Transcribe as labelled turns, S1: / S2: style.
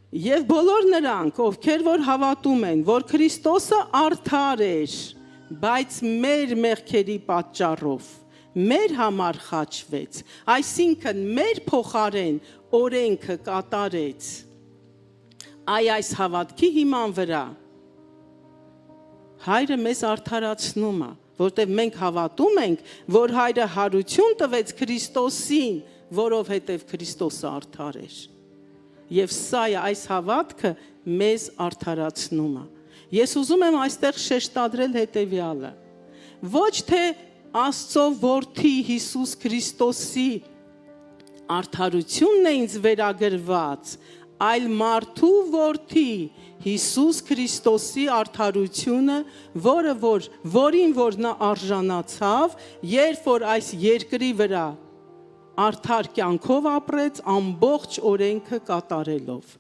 S1: Եվ բոլոր նրանք, ովքեր որ հավատում են, որ Քրիստոսը արդար էր, բայց մեր մեղքերի պատճառով մեր համար խաչվեց, այսինքն մեր փոխարեն օրենքը կատարեց, այս հավատքի հիման վրա Հայրը մեզ արդարացնում է, որտեղ մենք հավատում ենք, որ Հայրը հարություն տվեց Քրիստոսին, որովհետև Քրիստոսը արդար էր։ Եվ սա է այս հավատքը մեզ արդարացնում է։ Ես ուզում եմ այստեղ շեշտադրել հետևյալը։ Ոչ թե Աստծո որդի Հիսուս Քրիստոսի արդարությունն է ինձ վերագրված, այլ մարդու որդի Հիսուս Քրիստոսի արդարությունը, որին որ նա արժանացավ, երբ որ այս երկրի վրա արդար կյանքով ապրեց ամբողջ օրենքը կատարելով։